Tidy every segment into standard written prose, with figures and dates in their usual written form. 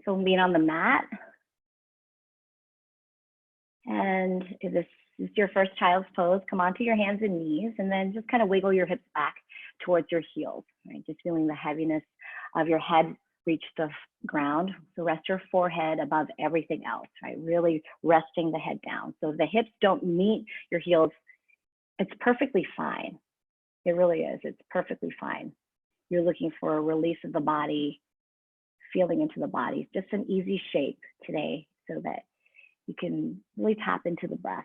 So being on the mat. And if this is your first child's pose, come onto your hands and knees, and then just kind of wiggle your hips back towards your heels, right? Just feeling the heaviness of your head reach the ground. So rest your forehead above everything else, right? Really resting the head down. So if the hips don't meet your heels, it's perfectly fine. It really is. It's perfectly fine. You're looking for a release of the body, feeling into the body. Just an easy shape today so that you can really tap into the breath.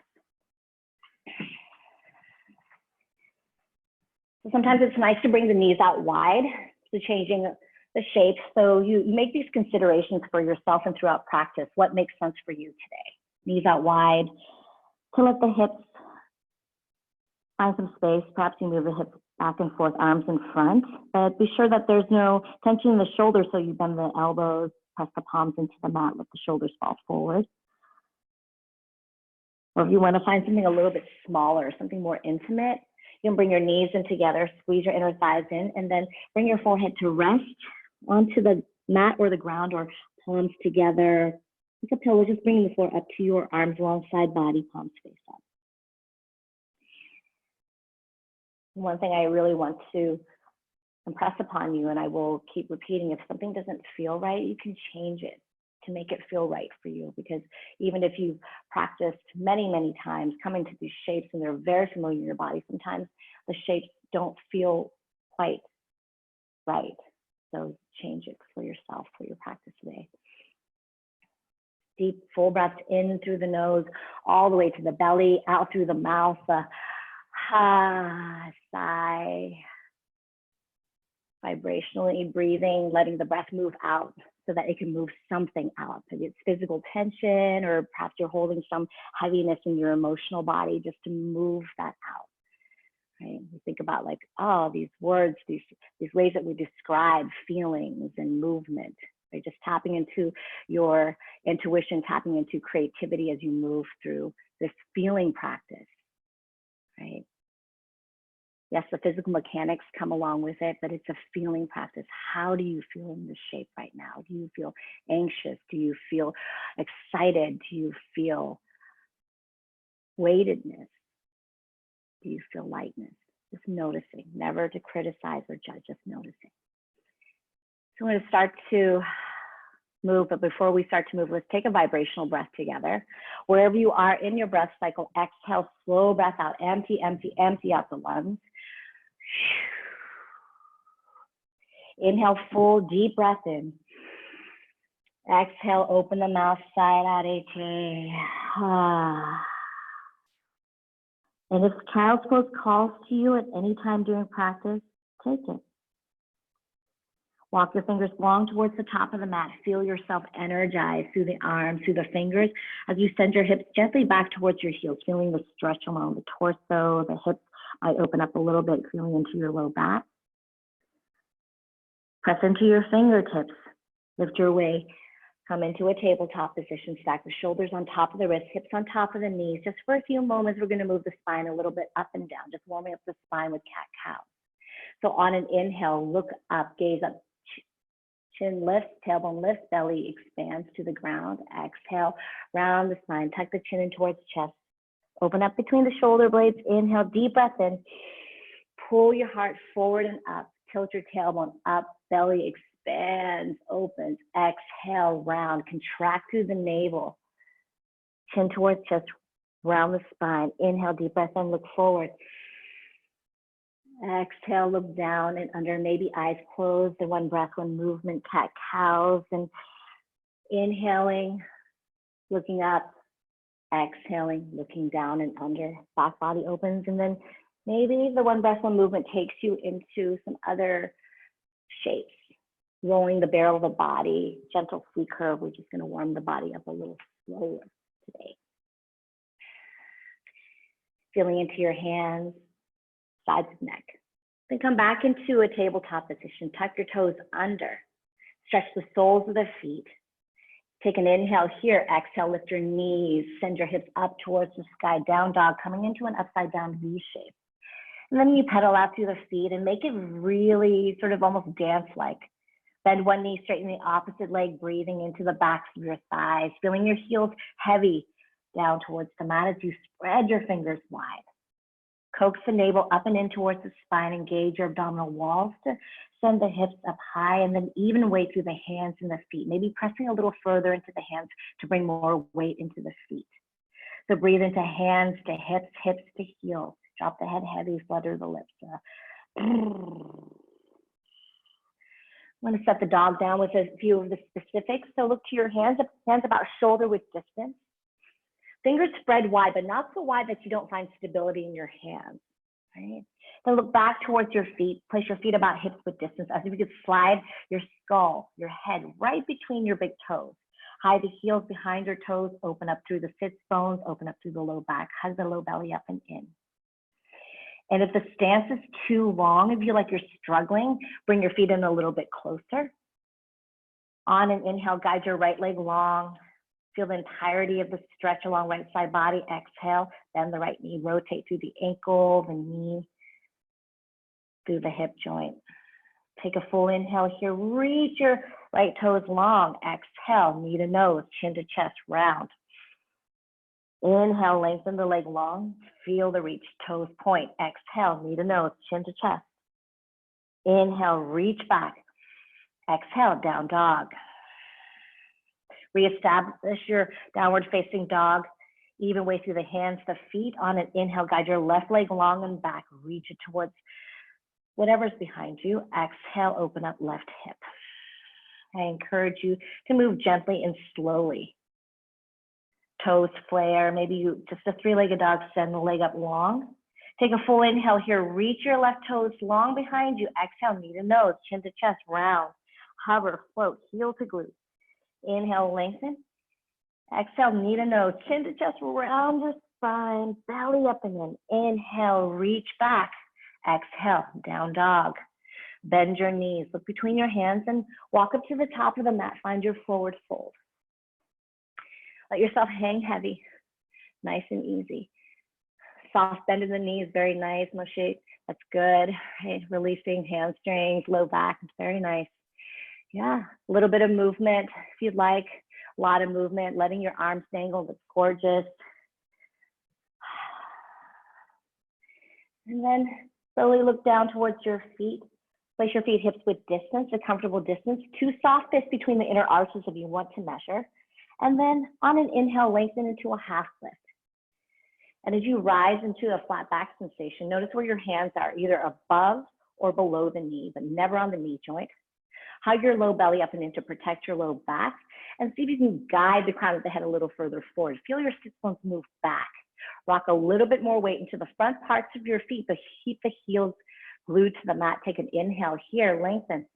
So sometimes it's nice to bring the knees out wide, so changing the shape. So you make these considerations for yourself and throughout practice. What makes sense for you today? Knees out wide, to let the hips find some space. Perhaps you move the hips back and forth, arms in front, but be sure that there's no tension in the shoulders, so you bend the elbows, press the palms into the mat, let the shoulders fall forward. Or if you want to find something a little bit smaller, something more intimate, you can bring your knees in together, squeeze your inner thighs in, and then bring your forehead to rest onto the mat or the ground, or palms together. Like a pillow, just bringing the floor up to your arms alongside body, palms face up. One thing I really want to impress upon you, and I will keep repeating, if something doesn't feel right, you can change it to make it feel right for you. Because even if you've practiced many, many times coming to these shapes and they're very familiar in your body, sometimes the shapes don't feel quite right. So change it for yourself, for your practice today. Deep, full breath in through the nose, all the way to the belly, out through the mouth. Sigh. Vibrationally breathing, letting the breath move out so that it can move something out. Maybe it's physical tension, or perhaps you're holding some heaviness in your emotional body, just to move that out. Right? You think about like, oh, these words, these ways that we describe feelings and movement. Right? Just tapping into your intuition, tapping into creativity as you move through this feeling practice. Right? Yes, the physical mechanics come along with it, but it's a feeling practice. How do you feel in this shape right now? Do you feel anxious? Do you feel excited? Do you feel weightedness? Do you feel lightness? Just noticing, never to criticize or judge, just noticing. So I'm going to start to move, but before we start to move, let's take a vibrational breath together. Wherever you are in your breath cycle, exhale, slow breath out, empty, empty, empty out the lungs. Inhale, full, deep breath in. Exhale, open the mouth, side out, And if child's pose calls to you at any time during practice, take it. Walk your fingers long towards the top of the mat. Feel yourself energize through the arms, through the fingers, as you send your hips gently back towards your heels, feeling the stretch along the torso. The hips might open up a little bit, feeling into your low back. Press into your fingertips. Lift your way. Come into a tabletop position. Stack the shoulders on top of the wrists, hips on top of the knees. Just for a few moments, we're going to move the spine a little bit up and down, just warming up the spine with cat-cow. So on an inhale, look up, gaze up. Chin lifts, tailbone lifts, belly expands to the ground. Exhale, round the spine, tuck the chin in towards the chest. Open up between the shoulder blades. Inhale, deep breath in. Pull your heart forward and up. Tilt your tailbone up. Belly expands, opens. Exhale, round. Contract through the navel. Chin towards chest, round the spine. Inhale, deep breath in. Look forward. Exhale, look down and under, maybe eyes closed. The one breath, one movement, cat-cows. And inhaling, looking up. Exhaling, looking down and under. Back body opens. And then maybe the one breath, one movement takes you into some other shapes. Rolling the barrel of the body, gentle C curve. We're just going to warm the body up a little slower today. Feeling into your hands. Sides of neck. Then come back into a tabletop position. Tuck your toes under. Stretch the soles of the feet. Take an inhale here. Exhale, lift your knees. Send your hips up towards the sky. Down dog, coming into an upside down V shape. And then you pedal out through the feet and make it really sort of almost dance-like. Bend one knee, straighten the opposite leg, breathing into the backs of your thighs, feeling your heels heavy down towards the mat as you spread your fingers wide. Coax the navel up and in towards the spine, engage your abdominal walls to send the hips up high, and then even weight through the hands and the feet, maybe pressing a little further into the hands to bring more weight into the feet. So breathe into hands to hips, hips to heels. Drop the head heavy, flutter the lips. I'm going to set the dog down with a few of the specifics. So look to your hands about shoulder width distance. Fingers spread wide, but not so wide that you don't find stability in your hands, right? Then look back towards your feet. Place your feet about hips width distance, as if you could slide your skull, your head right between your big toes. Hide the heels behind your toes, open up through the sits bones, open up through the low back, hug the low belly up and in. And if the stance is too long, if you feel like you're struggling, bring your feet in a little bit closer. On an inhale, guide your right leg long. Feel the entirety of the stretch along right side body. Exhale, bend the right knee, rotate through the ankle, the knee, through the hip joint. Take a full inhale here. Reach your right toes long. Exhale, knee to nose, chin to chest, round. Inhale, lengthen the leg long. Feel the reach, toes point. Exhale, knee to nose, chin to chest. Inhale, reach back. Exhale, down dog. Reestablish your downward facing dog. Even way through the hands, the feet. On an inhale, guide your left leg long and back. Reach it towards whatever's behind you. Exhale, open up left hip. I encourage you to move gently and slowly. Toes flare, maybe you just a three-legged dog, send the leg up long. Take a full inhale here, reach your left toes long behind you. Exhale, knee to nose, chin to chest, round. Hover, float, heel to glute. Inhale, lengthen. Exhale, knee to nose, chin to chest, round your spine, belly up and in. Inhale, reach back. Exhale, down dog. Bend your knees, look between your hands and walk up to the top of the mat. Find your forward fold. Let yourself hang heavy, nice and easy. Soft bend in the knees, very nice. No shape, that's good. Right. Releasing hamstrings, low back, it's very nice. Yeah, a little bit of movement if you'd like. A lot of movement, letting your arms dangle, that's gorgeous. And then slowly look down towards your feet. Place your feet hips width distance, a comfortable distance. Two soft fists between the inner arches if you want to measure. And then on an inhale, lengthen into a half lift. And as you rise into a flat back sensation, notice where your hands are, either above or below the knee, but never on the knee joint. Hug your low belly up and in to protect your low back, and see if you can guide the crown of the head a little further forward. Feel your sit bones move back. Rock a little bit more weight into the front parts of your feet, but keep the heels glued to the mat. Take an inhale here, lengthen.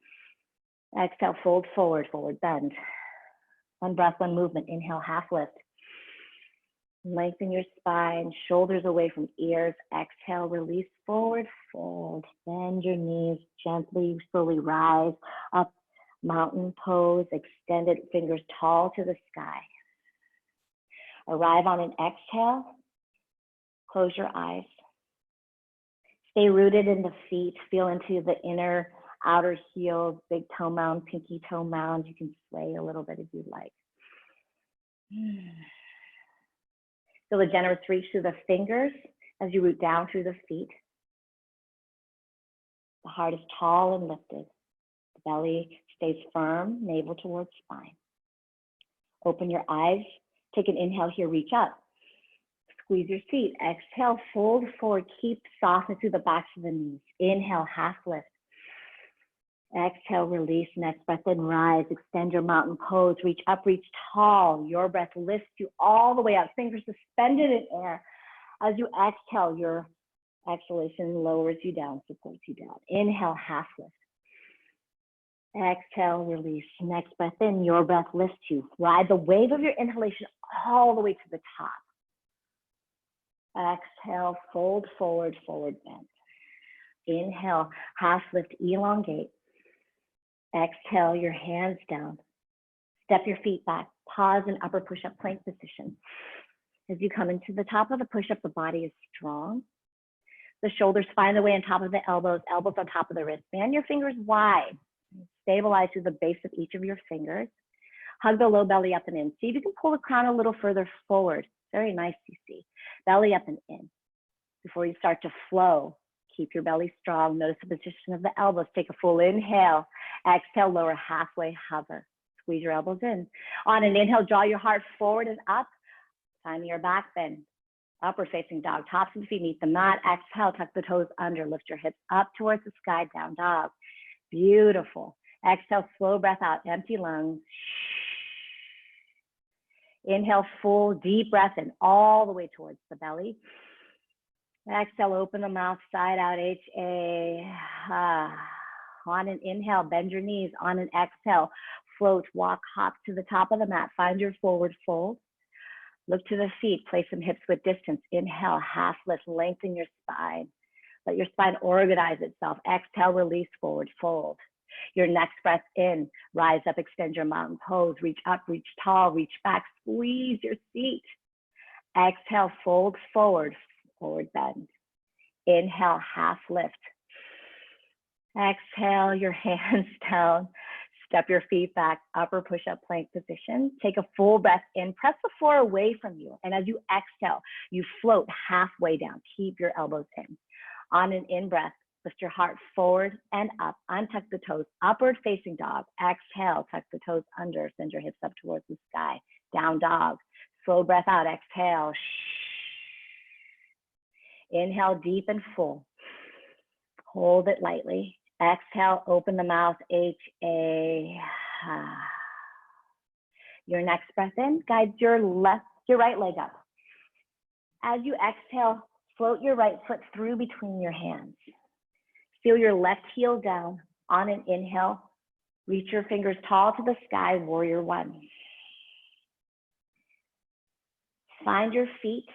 Exhale, fold forward, forward bend. One breath, one movement. Inhale, half lift. Lengthen your spine, shoulders away from ears. Exhale, release, forward fold. Bend your knees, gently, slowly rise up. Mountain pose, extended fingers tall to the sky. Arrive on an exhale. Close your eyes. Stay rooted in the feet. Feel into the inner outer heels, big toe mound, pinky toe mound. You can sway a little bit if you'd like. Feel a generous reach through the fingers as you root down through the feet. The heart is tall and lifted. The belly stays firm, navel towards spine. Open your eyes. Take an inhale here, reach up. Squeeze your seat. Exhale, fold forward. Keep softness through the backs of the knees. Inhale, half lift. Exhale, release. Next breath in, rise. Extend your mountain pose. Reach up, reach tall. Your breath lifts you all the way up. Fingers suspended in air. As you exhale, your exhalation lowers you down, supports you down. Inhale, half lift. Exhale, release. Next breath in, your breath lifts you. Ride the wave of your inhalation all the way to the top. Exhale, fold forward, forward bend. Inhale, half lift, elongate. Exhale, your hands down. Step your feet back. Pause in upper push-up plank position. As you come into the top of the push-up, the body is strong. The shoulders find their way on top of the elbows, elbows on top of the wrist. Bend your fingers wide. stabilize through the base of each of your fingers. Hug the low belly up and in. See if you can pull the crown a little further forward. Very nice, you see. Belly up and in. Before you start to flow, keep your belly strong. Notice the position of the elbows. Take a full inhale. Exhale, lower halfway, hover. Squeeze your elbows in. On an inhale, draw your heart forward and up. Finding your back bend. Upward facing dog. Tops of the feet meet the mat. Exhale, tuck the toes under. Lift your hips up towards the sky. Down dog. Beautiful. Exhale, slow breath out. Empty lungs. Inhale, full, deep breath in all the way towards the belly. Exhale, open the mouth, side out, H-A. On an inhale, bend your knees. On an exhale, float, walk, hop to the top of the mat. Find your forward fold. Look to the feet, place some hips width distance. Inhale, half lift, lengthen your spine. Let your spine organize itself. Exhale, release, forward fold. Your next breath in, rise up, extend your mountain pose, reach up, reach tall, reach back, squeeze your seat. Exhale, fold forward, forward bend. Inhale, half lift. Exhale, your hands down. Step your feet back, upper push-up plank position. Take a full breath in, press the floor away from you. And as you exhale, you float halfway down. Keep your elbows in. On an in-breath, lift your heart forward and up. Untuck the toes, upward facing dog. Exhale, tuck the toes under. Send your hips up towards the sky. Down dog. Slow breath out, exhale. Inhale, deep and full. Hold it lightly. Exhale, open the mouth, H-A. Your next breath in, guide your right leg up. As you exhale, float your right foot through between your hands. Feel your left heel down. On an inhale, reach your fingers tall to the sky, warrior one. Find your feet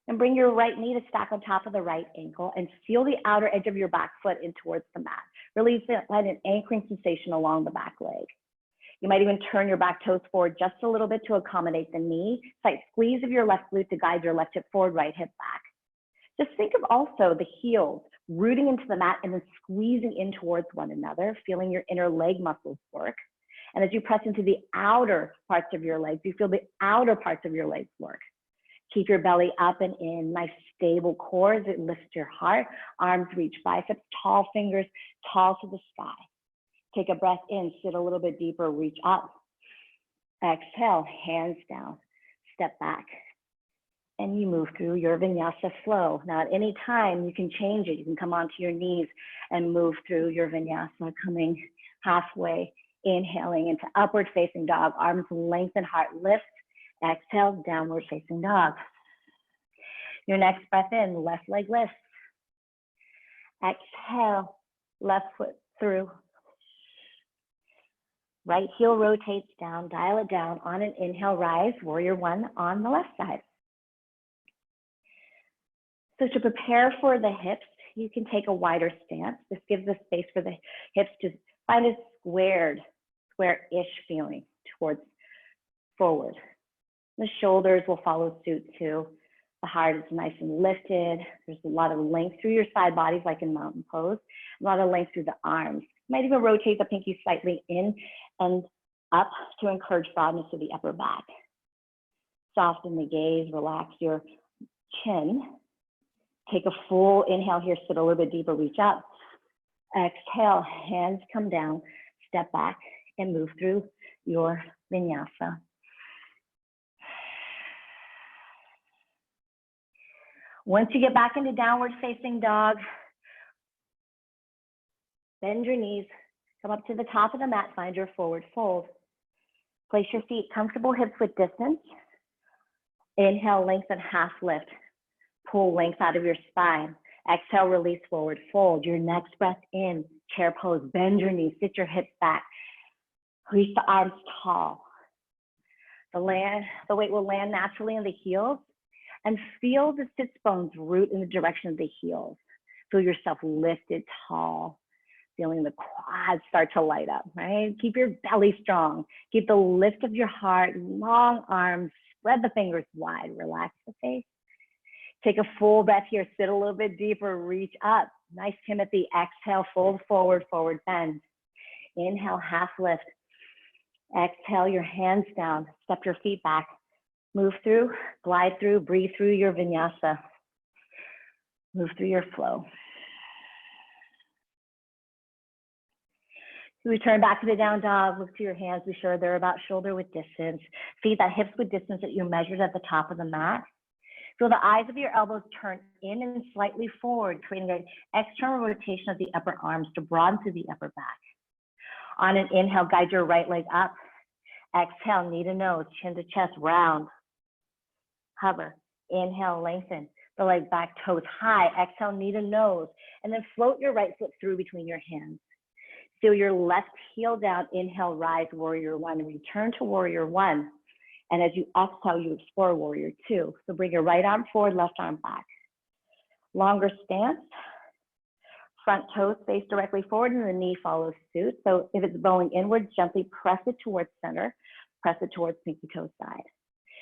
and bring your right knee to stack on top of the right ankle and feel the outer edge of your back foot in towards the mat. Really let an anchoring sensation along the back leg. You might even turn your back toes forward just a little bit to accommodate the knee. Slight squeeze of your left glute to guide your left hip forward, right hip back. Just think of also the heels rooting into the mat and then squeezing in towards one another, feeling your inner leg muscles work. And as you press into the outer parts of your legs, you feel the outer parts of your legs work. Keep your belly up and in, nice stable core as it lifts your heart. Arms reach biceps, tall fingers, tall to the sky. Take a breath in, sit a little bit deeper, reach up. Exhale, hands down, step back. And you move through your Vinyasa flow. Now at any time, you can change it. You can come onto your knees and move through your Vinyasa, coming halfway, inhaling into upward facing dog, arms lengthen, heart lift. Exhale, downward facing dog. Your next breath in, left leg lifts. Exhale, left foot through. Right heel rotates down, dial it down. On an inhale, rise, warrior one on the left side. So to prepare for the hips, you can take a wider stance. This gives the space for the hips to find a square-ish feeling towards forward. The shoulders will follow suit too. The heart is nice and lifted. There's a lot of length through your side bodies, like in mountain pose. A lot of length through the arms. You might even rotate the pinky slightly in and up to encourage broadness of the upper back. Soften the gaze, relax your chin. Take a full inhale here, sit a little bit deeper, reach up. Exhale, hands come down, step back and move through your Vinyasa. Once you get back into downward facing dog, bend your knees, come up to the top of the mat, find your forward fold. Place your feet comfortable hips width distance. Inhale, lengthen, half lift. Pull length out of your spine. Exhale, release, forward fold. Your next breath in, chair pose, bend your knees, sit your hips back. Reach the arms tall. The weight will land naturally in the heels. And feel the sits bones root in the direction of the heels. Feel yourself lifted tall. Feeling the quads start to light up, right? Keep your belly strong. Keep the lift of your heart, long arms, spread the fingers wide, relax the face. Take a full breath here, sit a little bit deeper, reach up. Nice Timothy, exhale, fold forward, forward bend. Inhale, half lift. Exhale, your hands down. Step your feet back. Move through, glide through, breathe through your vinyasa. Move through your flow. Return back to the down dog. Look to your hands. Be sure they're about shoulder width distance. Feet that hips width distance that you measured at the top of the mat. Feel the eyes of your elbows turn in and slightly forward, creating an external rotation of the upper arms to broaden through the upper back. On an inhale, guide your right leg up. Exhale, knee to nose, chin to chest, round. Hover. Inhale, lengthen the leg back, toes high. Exhale, knee to nose, and then float your right foot through between your hands. Feel your left heel down. Inhale, rise, warrior one. Return to warrior one. And as you exhale, you explore warrior two. So bring your right arm forward, left arm back. Longer stance. Front toes face directly forward and the knee follows suit. So if it's bowing inwards, gently press it towards center. Press it towards pinky toe side.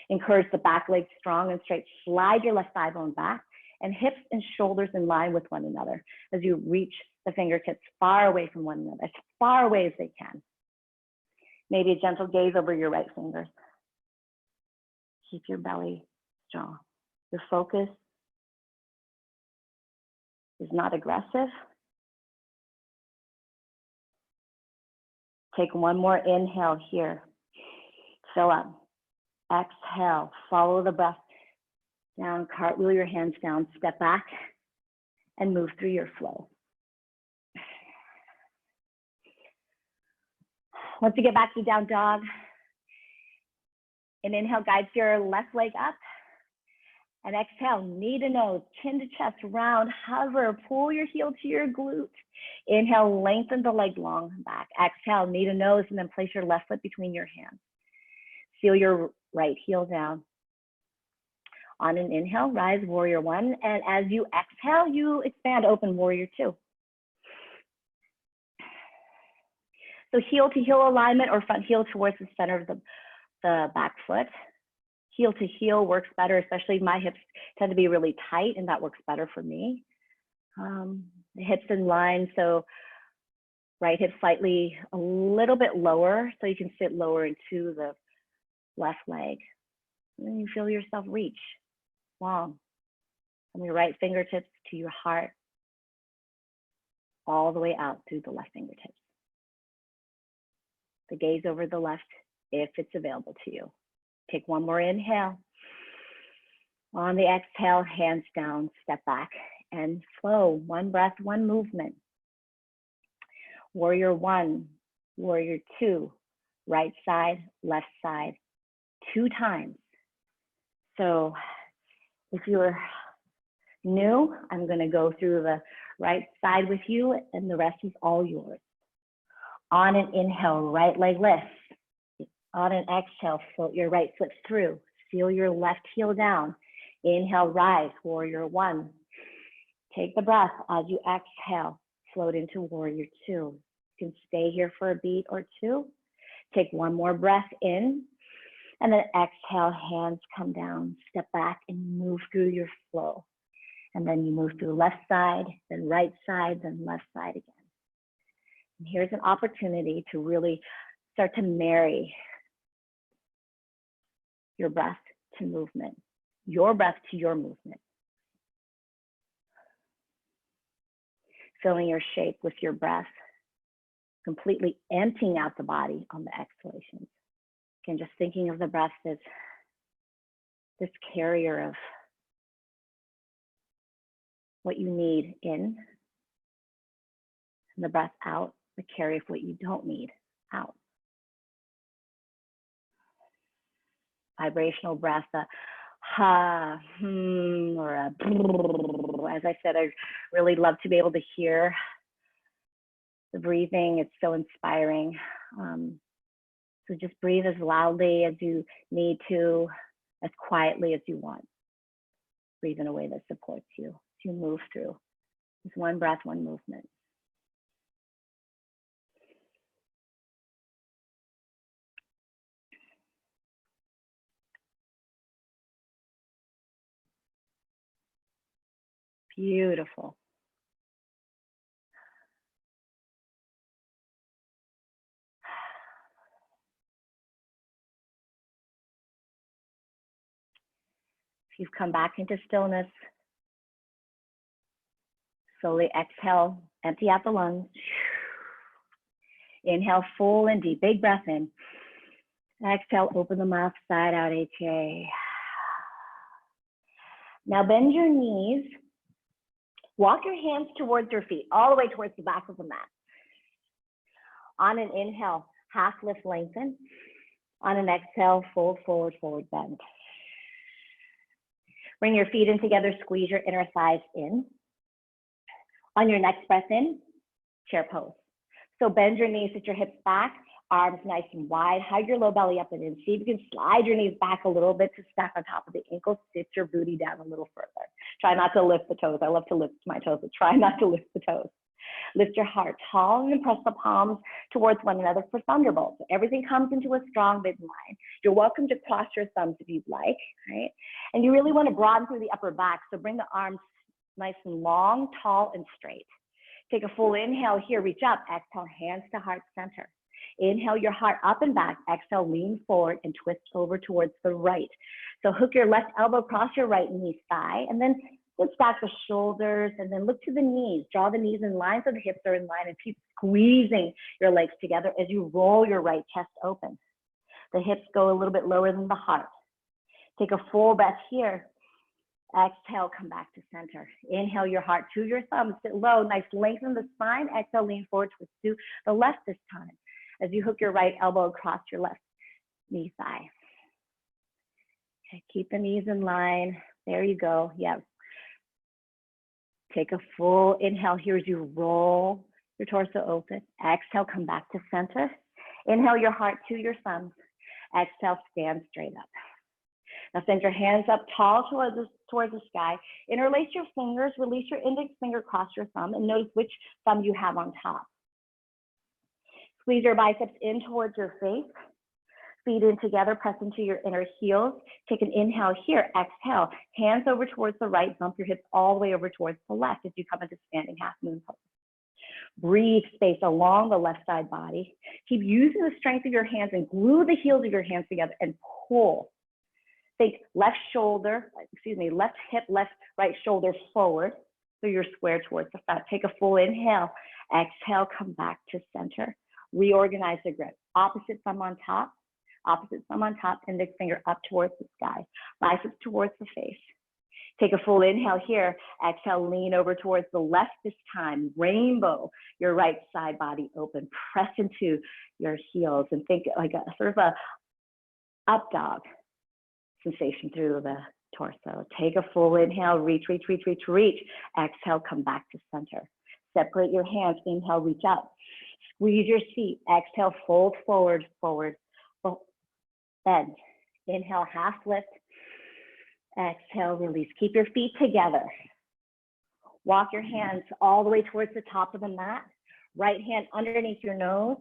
Encourage the back leg strong and straight. Slide your left thigh bone back and hips and shoulders in line with one another as you reach the fingertips far away from one another, as far away as they can. Maybe a gentle gaze over your right fingers. Keep your belly strong. Your focus is not aggressive. Take one more inhale here. Fill up. Exhale. Follow the breath down. Cartwheel your hands down. Step back and move through your flow. Once you get back to down dog, an inhale guides your left leg up. And exhale, knee to nose, chin to chest, round, hover, pull your heel to your glute. Inhale, lengthen the leg long back. Exhale, knee to nose, and then place your left foot between your hands. Feel your right heel down. On an inhale, rise, warrior one. And as you exhale, you expand, open, warrior two. So heel to heel alignment or front heel towards the center of the back foot. Heel to heel works better, especially my hips tend to be really tight and that works better for me. The hips in line, so right hip slightly a little bit lower so you can sit lower into the left leg. And then you feel yourself reach long from your right fingertips to your heart, all the way out through the left fingertips. The gaze over the left if it's available to you. Take one more inhale. On the exhale, hands down, step back and flow. One breath, one movement. Warrior one, warrior two, right side, left side, 2 times. So if you're new, I'm going to go through the right side with you and the rest is all yours. On an inhale, right leg lifts. On an exhale, float your right foot through. Feel your left heel down. Inhale, rise, warrior one. Take the breath as you exhale, float into warrior two. You can stay here for a beat or two. Take one more breath in, and then exhale, hands come down, step back and move through your flow. And then you move through left side, then right side, then left side again. And here's an opportunity to really start to marry your breath to movement, your breath to your movement. Filling your shape with your breath, completely emptying out the body on the exhalations. Again, just thinking of the breath as this carrier of what you need in, and the breath out, the carrier of what you don't need out. Vibrational breath, a ha, or a brrr. As I said, I really love to be able to hear the breathing. It's so inspiring. So just breathe as loudly as you need to, as quietly as you want. Breathe in a way that supports you as you move through. Just one breath, one movement. Beautiful. If you've come back into stillness, slowly exhale, empty out the lungs. Inhale, full and deep, big breath in. Exhale, open the mouth, side out, HA. Now bend your knees. Walk your hands towards your feet, all the way towards the back of the mat. On an inhale, half lift, lengthen. On an exhale, fold forward, forward bend. Bring your feet in together, squeeze your inner thighs in. On your next breath in, chair pose. So bend your knees, sit your hips back, arms nice and wide, hug your low belly up and in. See if you can slide your knees back a little bit to stack on top of the ankles, sit your booty down a little further. Try not to lift the toes. I love to lift my toes, but try not to lift the toes. Lift your heart tall and press the palms towards one another for thunderbolt. So everything comes into a strong midline. You're welcome to cross your thumbs if you'd like, right? And you really want to broaden through the upper back. So bring the arms nice and long, tall, and straight. Take a full inhale here, reach up. Exhale, hands to heart center. Inhale your heart up and back. Exhale, lean forward and twist over towards the right. So hook your left elbow across your right knee thigh, and then lift back the shoulders, and then look to the knees. Draw the knees in line so the hips are in line, and keep squeezing your legs together as you roll your right chest open. The hips go a little bit lower than the heart. Take a full breath here. Exhale, come back to center. Inhale your heart to your thumbs, sit low, nice lengthen the spine. Exhale, lean forward, twist to the left this time as you hook your right elbow across your left knee thigh. Okay, keep the knees in line. There you go. Yep. Take a full inhale here as you roll your torso open. Exhale, come back to center. Inhale your heart to your thumbs. Exhale, stand straight up. Now send your hands up tall towards the sky. Interlace your fingers, release your index finger across your thumb, and notice which thumb you have on top. Squeeze your biceps in towards your face. Feet in together, press into your inner heels. Take an inhale here, exhale. Hands over towards the right, bump your hips all the way over towards the left as you come into standing half moon pose. Breathe space along the left side body. Keep using the strength of your hands and glue the heels of your hands together and pull. Think left hip, right shoulder forward. So you're square towards the front. Take a full inhale. Exhale, come back to center. Reorganize the grip. Opposite thumb on top, index finger up towards the sky. Biceps towards the face. Take a full inhale here. Exhale, lean over towards the left this time. Rainbow your right side body open. Press into your heels and think like a sort of a up dog sensation through the torso. Take a full inhale, reach. Exhale, come back to center. Separate your hands, inhale, reach up. Squeeze your seat, exhale, fold forward, bend. Inhale, half lift. Exhale, release. Keep your feet together. Walk your hands all the way towards the top of the mat. Right hand underneath your nose.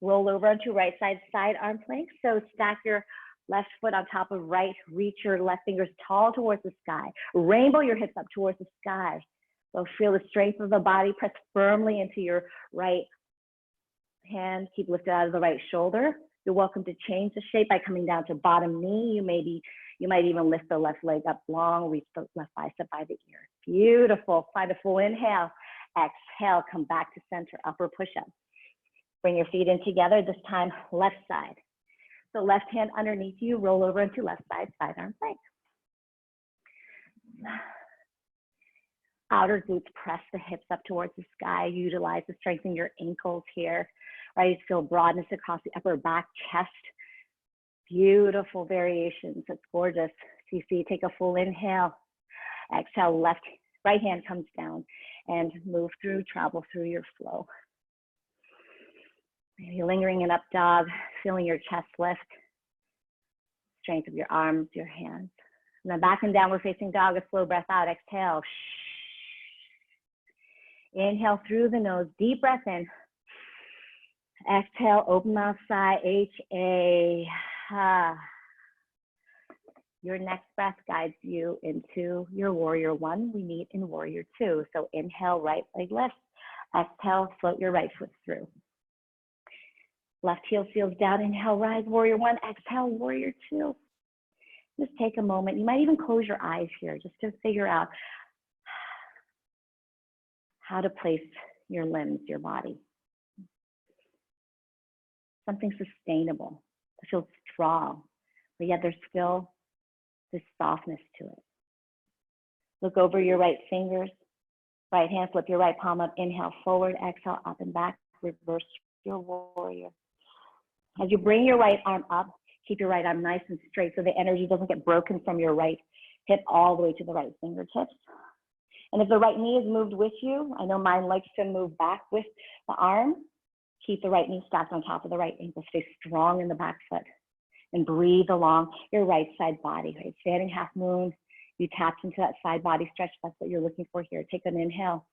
Roll over onto right side arm plank. So stack your left foot on top of right, reach your left fingers tall towards the sky. Rainbow your hips up towards the sky. So feel the strength of the body, press firmly into your right hand, keep lifted out of the right shoulder. You're welcome to change the shape by coming down to bottom knee. You might even lift the left leg up long, reach the left bicep by the ear. Beautiful, find a full inhale. Exhale, come back to center, upper push-up. Bring your feet in together, this time left side. So left hand underneath you, roll over into left side, side arm plank. Outer glutes, press the hips up towards the sky. Utilize the strength in your ankles here, right? Feel broadness across the upper back, chest. Beautiful variations, it's gorgeous. So you see, take a full inhale. Exhale, right hand comes down and move through, travel through your flow. Maybe lingering in up dog, feeling your chest lift, strength of your arms, your hands. And then back and downward facing dog, a slow breath out, exhale. Inhale through the nose, deep breath in. Exhale, open mouth, sigh, H-A. Your next breath guides you into your warrior one. We meet in warrior two. So inhale, right leg lifts. Exhale, float your right foot through. Left heel seals down, inhale, rise, warrior one. Exhale, warrior two. Just take a moment. You might even close your eyes here just to figure out how to place your limbs, your body. Something sustainable, that feels strong, but yet there's still this softness to it. Look over your right fingers, right hand, flip your right palm up, inhale forward, exhale up and back, reverse your warrior. As you bring your right arm up, keep your right arm nice and straight so the energy doesn't get broken from your right hip all the way to the right fingertips. And if the right knee is moved with you, I know mine likes to move back with the arm, keep the right knee stacked on top of the right ankle. Stay strong in the back foot and breathe along your right side body, right? Standing half moon, you tapped into that side body stretch. That's what you're looking for here. Take an inhale,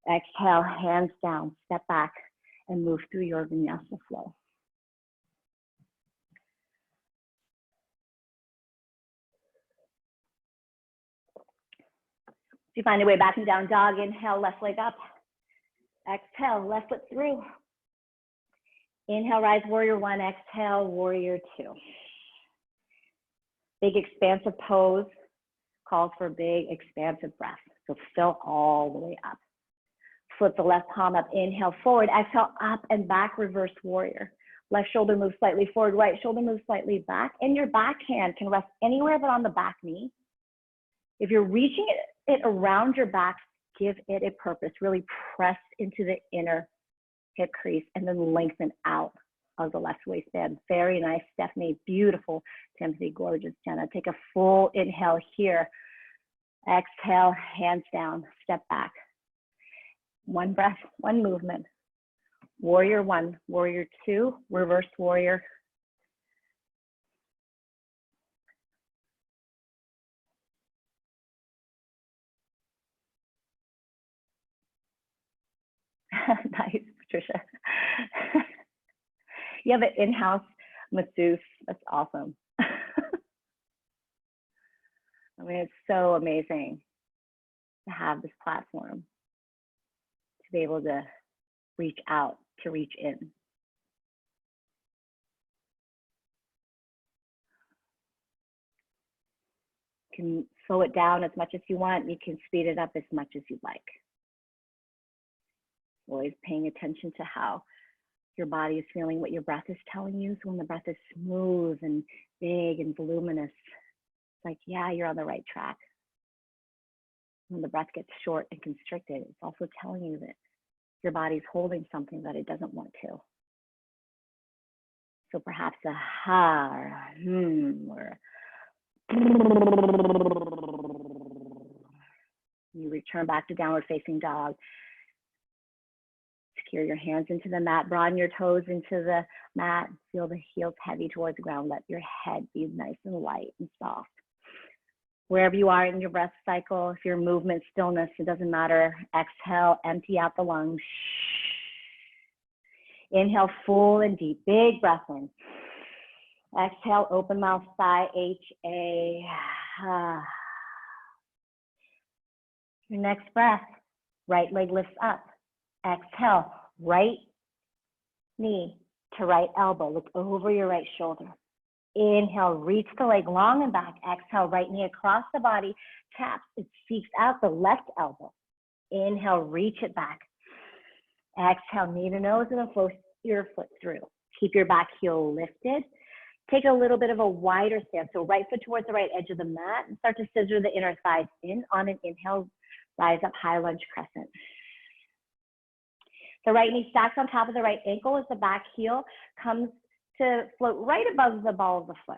exhale, hands down, step back and move through your Vinyasa flow. If you find your way back and down dog, inhale, left leg up. Exhale, left foot through. Inhale, rise, warrior one. Exhale, warrior two. Big expansive pose calls for big expansive breath. So fill all the way up. Flip the left palm up, inhale forward, exhale up and back, reverse warrior. Left shoulder moves slightly forward, right shoulder moves slightly back, and your back hand can rest anywhere but on the back knee. If you're reaching it around your back, give it a purpose. Really press into the inner hip crease and then lengthen out of the left waistband. Very nice, Stephanie. Beautiful, Timothy. Gorgeous, Jenna. Take a full inhale here. Exhale, hands down, step back. One breath, one movement. Warrior one, warrior two, reverse warrior. Nice, Patricia. You have an in-house masseuse. That's awesome. I mean, it's so amazing to have this platform, to be able to reach out, to reach in. You can slow it down as much as you want. You can speed it up as much as you like. Always paying attention to how your body is feeling, what your breath is telling you. So when the breath is smooth and big and voluminous, it's like, yeah, you're on the right track. When the breath gets short and constricted, it's also telling you that your body's holding something that it doesn't want to. So perhaps a ha or a or you return back to downward facing dog. Secure your hands into the mat, broaden your toes into the mat, feel the heels heavy towards the ground. Let your head be nice and light and soft. Wherever you are in your breath cycle, if you're in movement, stillness, it doesn't matter. Exhale, empty out the lungs. Inhale, full and deep, big breath in. Exhale, open mouth, sigh, H-A. Your next breath, right leg lifts up. Exhale, right knee to right elbow. Look over your right shoulder. Inhale, reach the leg long and back. Exhale, right knee across the body. Taps, it seeks out the left elbow. Inhale, reach it back. Exhale, knee to nose and then flow your foot through. Keep your back heel lifted. Take a little bit of a wider stance. So right foot towards the right edge of the mat and start to scissor the inner thighs in. On an inhale, rise up, high lunge crescent. The right knee stacks on top of the right ankle as the back heel comes to float right above the ball of the foot,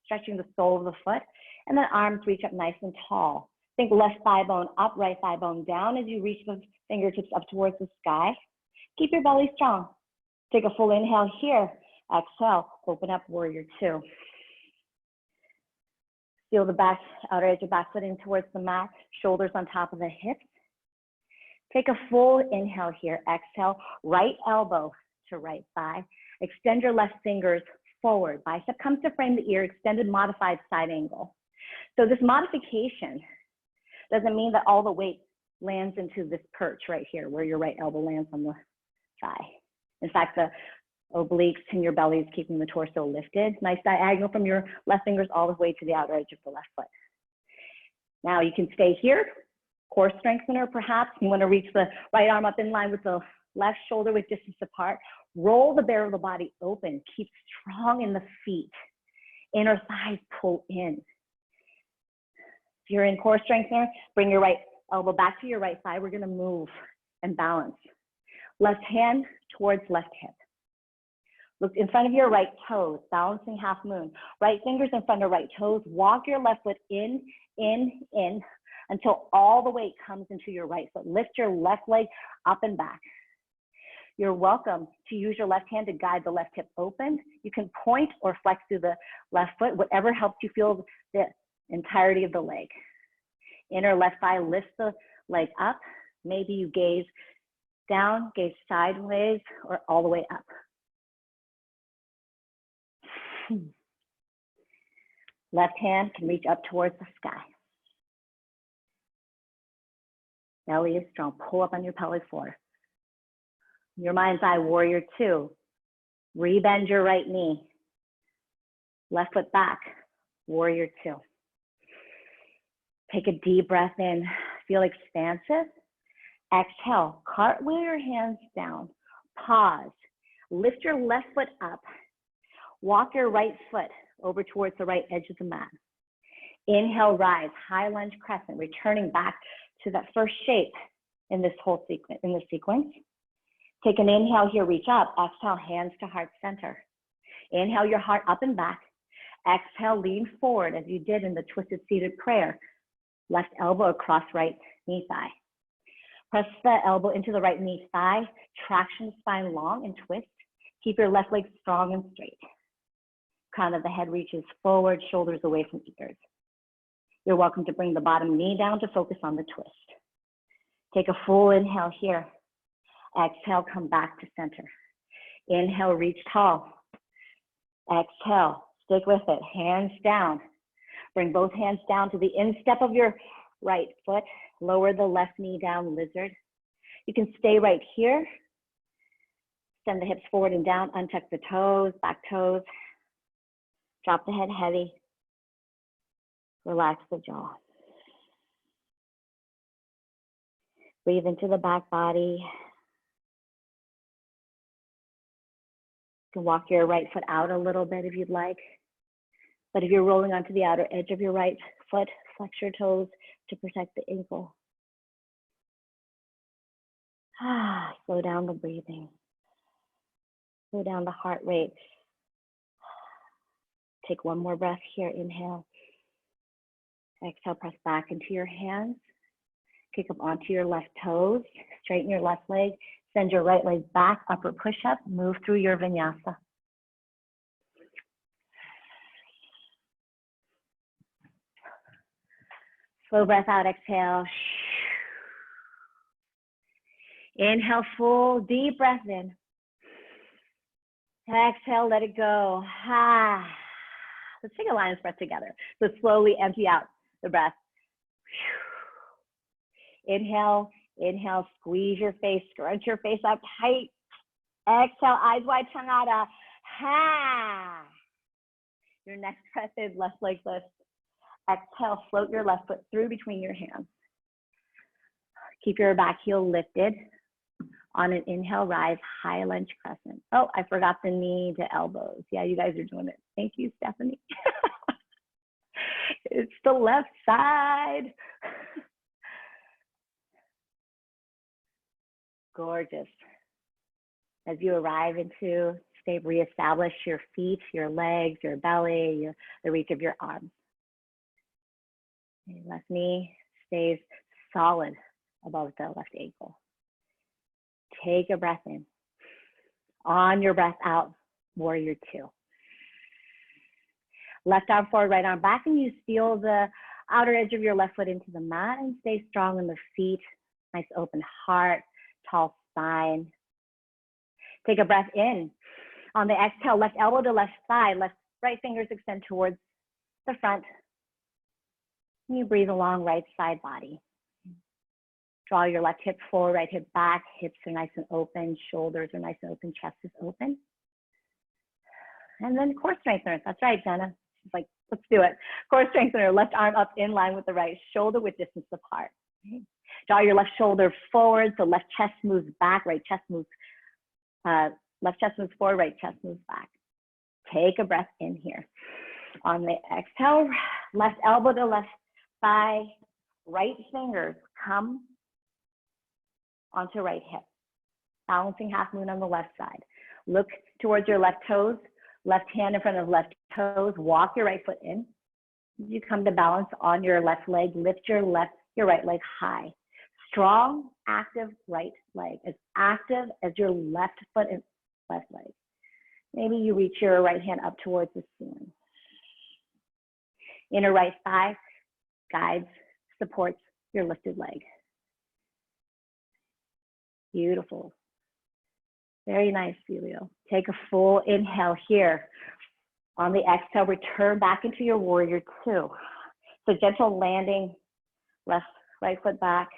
stretching the sole of the foot, and then arms reach up nice and tall. Think left thigh bone up, right thigh bone down as you reach the fingertips up towards the sky. Keep your belly strong. Take a full inhale here. Exhale, open up, warrior two. Feel the back, outer edge of back foot in towards the mat, shoulders on top of the hips. Take a full inhale here. Exhale, right elbow to right thigh. Extend your left fingers forward. Bicep comes to frame the ear, extended modified side angle. So this modification doesn't mean that all the weight lands into this perch right here where your right elbow lands on the thigh. In fact, the Obliques and your belly is keeping the torso lifted. Nice diagonal from your left fingers all the way to the outer edge of the left foot. Now you can stay here, core strengthener perhaps. You want to reach the right arm up in line with the left shoulder with distance apart. Roll the bare of the body open. Keep strong in the feet. Inner thighs pull in. If you're in core strengthener, bring your right elbow back to your right thigh. We're going to move and balance. Left hand towards left hip. Look in front of your right toes, balancing half moon. Right fingers in front of right toes. Walk your left foot in, until all the weight comes into your right foot. Lift your left leg up and back. You're welcome to use your left hand to guide the left hip open. You can point or flex through the left foot, whatever helps you feel the entirety of the leg. Inner left thigh lifts the leg up. Maybe you gaze down, gaze sideways, or all the way up. Left hand can reach up towards the sky. Belly is strong. Pull up on your pelvic floor. Your mind's eye, warrior two. Rebend your right knee. Left foot back, warrior two. Take a deep breath in. Feel expansive. Exhale, cartwheel your hands down. Pause. Lift your left foot up. Walk your right foot over towards the right edge of the mat. Inhale, rise, high lunge crescent, returning back to that first shape in this whole sequence. Take an inhale here, reach up. Exhale, hands to heart center. Inhale your heart up and back. Exhale, lean forward as you did in the twisted seated prayer. Left elbow across right knee thigh. Press the elbow into the right knee thigh. Traction spine long and twist. Keep your left leg strong and straight. Crown of the head reaches forward, shoulders away from ears. You're welcome to bring the bottom knee down to focus on the twist. Take a full inhale here. Exhale, come back to center. Inhale, reach tall. Exhale, stick with it, hands down. Bring both hands down to the instep of your right foot. Lower the left knee down, lizard. You can stay right here. Send the hips forward and down, untuck the toes, back toes. Drop the head heavy. Relax the jaw. Breathe into the back body. You can walk your right foot out a little bit if you'd like. But if you're rolling onto the outer edge of your right foot, flex your toes to protect the ankle. Slow down the breathing. Slow down the heart rate. Take one more breath here. Inhale. Exhale, press back into your hands. Kick up onto your left toes. Straighten your left leg. Send your right leg back, upward push up. Move through your vinyasa. Slow breath out, exhale. Inhale, full, deep breath in. Exhale, let it go. Let's take a lion's breath together. So slowly empty out the breath. Inhale, inhale, squeeze your face, scrunch your face up tight. Exhale, eyes wide, tongue out. Your next breath in, left leg lift. Exhale, float your left foot through between your hands. Keep your back heel lifted. On an inhale, rise, high lunge crescent. Oh, I forgot the knee to elbows. Yeah, you guys are doing it. Thank you, Stephanie. It's the left side. Gorgeous. As you arrive into stay, reestablish your feet, your legs, your belly, the reach of your arms. Your left knee stays solid above the left ankle. Take a breath in. On your breath out, warrior two. Left arm forward, right arm back, and you feel the outer edge of your left foot into the mat and stay strong in the feet. Nice open heart, tall spine. Take a breath in. On the exhale, left elbow to left thigh, right fingers extend towards the front. And you breathe along right side body. Draw your left hip forward, right hip back. Hips are nice and open. Shoulders are nice and open. Chest is open. And then core strengthener. That's right, Jenna. She's like, let's do it. Core strengthener, left arm up in line with the right shoulder with distance apart. Okay. Draw your left shoulder forward, so left chest moves back, right chest moves, left chest moves forward, right chest moves back. Take a breath in here. On the exhale, left elbow to left thigh, right fingers come onto right hip. Balancing half moon on the left side. Look towards your left toes, left hand in front of left toes, walk your right foot in. You come to balance on your left leg, lift your right leg high. Strong, active right leg, as active as your left foot and left leg. Maybe you reach your right hand up towards the ceiling. Inner right thigh guides, supports your lifted leg. Beautiful. Very nice, Celio. Take a full inhale here. On the exhale, return back into your warrior two. So gentle landing, left, right foot back.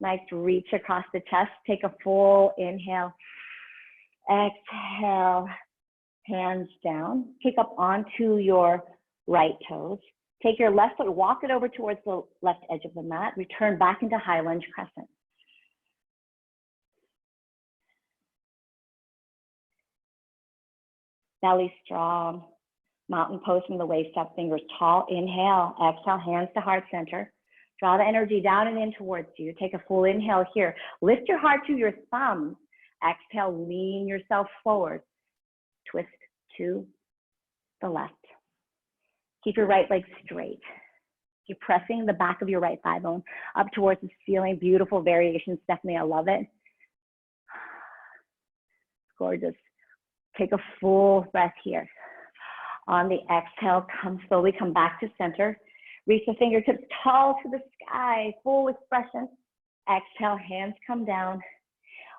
Nice reach across the chest. Take a full inhale. Exhale, hands down. Kick up onto your right toes. Take your left foot, walk it over towards the left edge of the mat. Return back into high lunge crescent. Belly strong. Mountain pose from the waist up, fingers tall. Inhale, exhale, hands to heart center. Draw the energy down and in towards you. Take a full inhale here. Lift your heart to your thumbs. Exhale, lean yourself forward. Twist to the left. Keep your right leg straight. Keep pressing the back of your right thigh bone up towards the ceiling. Beautiful variation, Stephanie, I love it. Gorgeous. Take a full breath here. On the exhale, slowly come back to center. Reach the fingertips tall to the sky, full expression. Exhale, hands come down.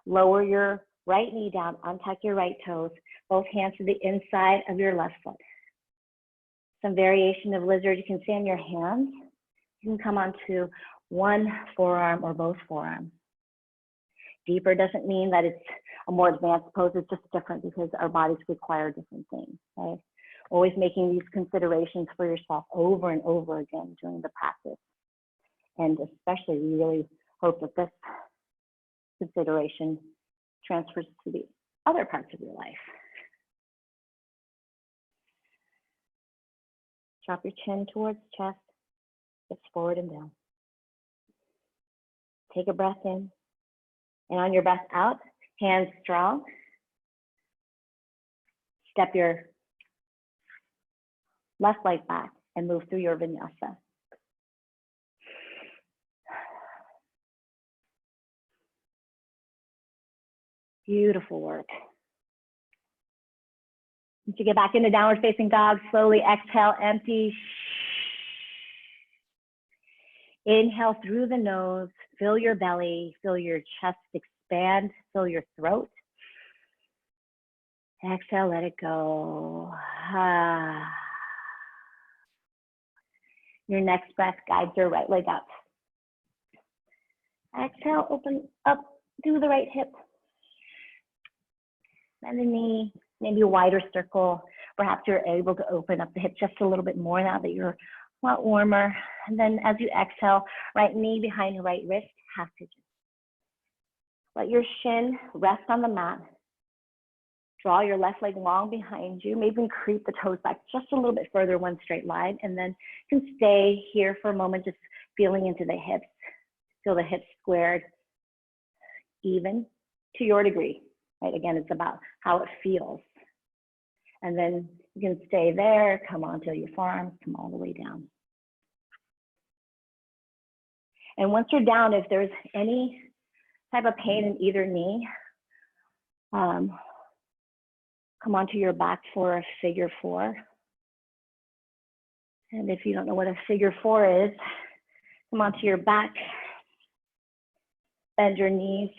Lower your right knee down, untuck your right toes. Both hands to the inside of your left foot. Some variation of lizard, you can stay on your hands. You can come onto one forearm or both forearms. Deeper doesn't mean that it's a more advanced pose, it's just different because our bodies require different things, right? Always making these considerations for yourself over and over again during the practice. And especially, we really hope that this consideration transfers to the other parts of your life. Drop your chin towards chest, hips forward and down. Take a breath in. And on your breath out, hands strong. Step your left leg back and move through your vinyasa. Beautiful work. Once you get back into downward facing dog, slowly exhale, empty. Inhale through the nose, fill your belly, feel your chest expand, fill your throat. Exhale, let it go. Your next breath guides your right leg up. Exhale, open up, do the right hip. Bend the knee, maybe a wider circle. Perhaps you're able to open up the hip just a little bit more now that you're a lot warmer. And then as you exhale, right knee behind your right wrist, half pigeon. Let your shin rest on the mat. Draw your left leg long behind you. Maybe even creep the toes back just a little bit further, one straight line. And then you can stay here for a moment, just feeling into the hips. Feel the hips squared, even to your degree. Right? Again, it's about how it feels. And then you can stay there, come onto your forearms, come all the way down. And once you're down, if there's any type of pain in either knee, come onto your back for a figure four. And if you don't know what a figure four is, come onto your back, bend your knees,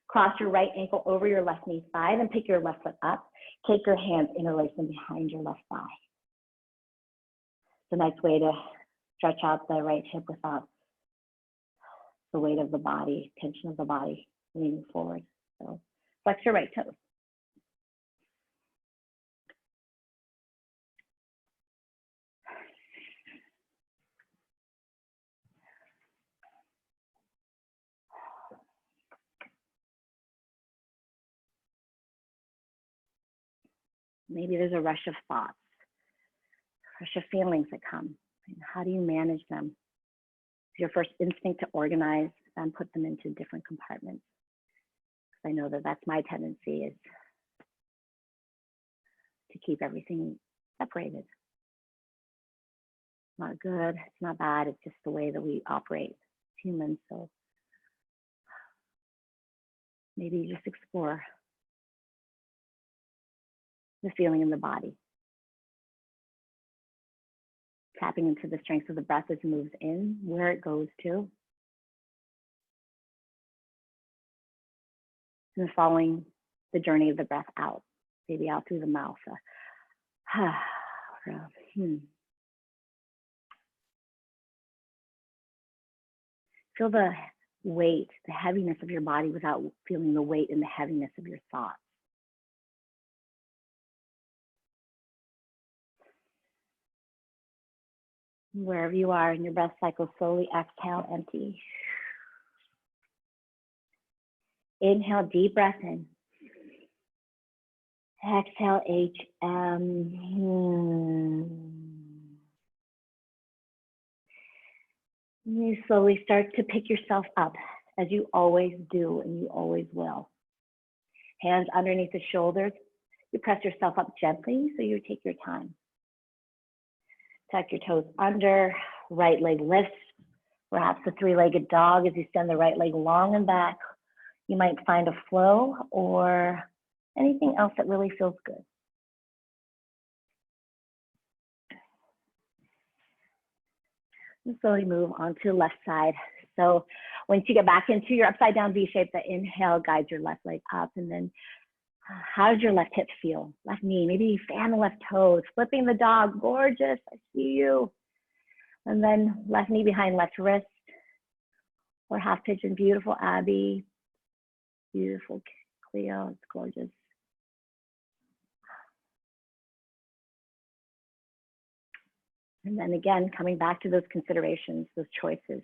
cross your right ankle over your left knee thigh, then pick your left foot up. Take your hands, interlace them behind your left thigh. It's a nice way to stretch out the right hip without the weight of the body, tension of the body, leaning forward. So flex your right toes. Maybe there's a rush of thoughts, rush of feelings that come. And how do you manage them? Is your first instinct to organize and put them into different compartments? I know that that's my tendency, is to keep everything separated. It's not good, it's not bad, it's just the way that we operate as humans. So maybe you just explore the feeling in the body. Tapping into the strength of the breath as it moves in, where it goes to. And following the journey of the breath out, maybe out through the mouth. Feel the weight, the heaviness of your body without feeling the weight and the heaviness of your thoughts. Wherever you are in your breath cycle, slowly exhale, empty. Inhale, deep breath in. Exhale, You slowly start to pick yourself up, as you always do and you always will. Hands underneath the shoulders. You press yourself up gently, so you take your time. Tuck your toes under, right leg lifts, perhaps a three-legged dog as you send the right leg long and back. You might find a flow or anything else that really feels good. And slowly move on to the left side. So once you get back into your upside down V shape, the inhale guides your left leg up, and then how does your left hip feel? Left knee, maybe you fan the left toes, flipping the dog, gorgeous, I see you. And then left knee behind left wrist, or half pigeon, beautiful Abby, beautiful Cleo, it's gorgeous. And then again, coming back to those considerations, those choices.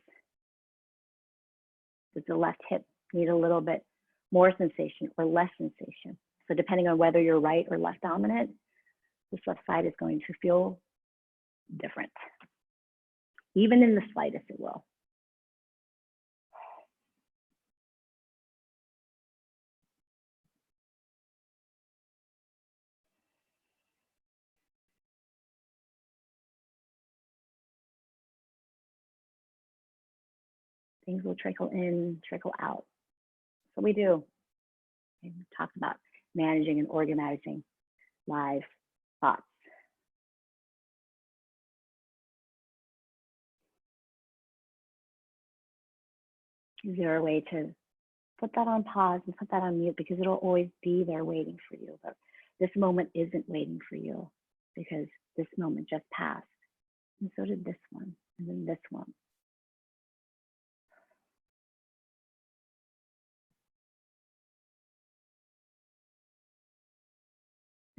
Does the left hip need a little bit more sensation or less sensation? So depending on whether you're right or left dominant, this left side is going to feel different. Even in the slightest, it will. Things will trickle in, trickle out. So we do. We talked about managing and organizing live thoughts. Is there a way to put that on pause and put that on mute, because it'll always be there waiting for you. But this moment isn't waiting for you, because this moment just passed. And so did this one, and then this one.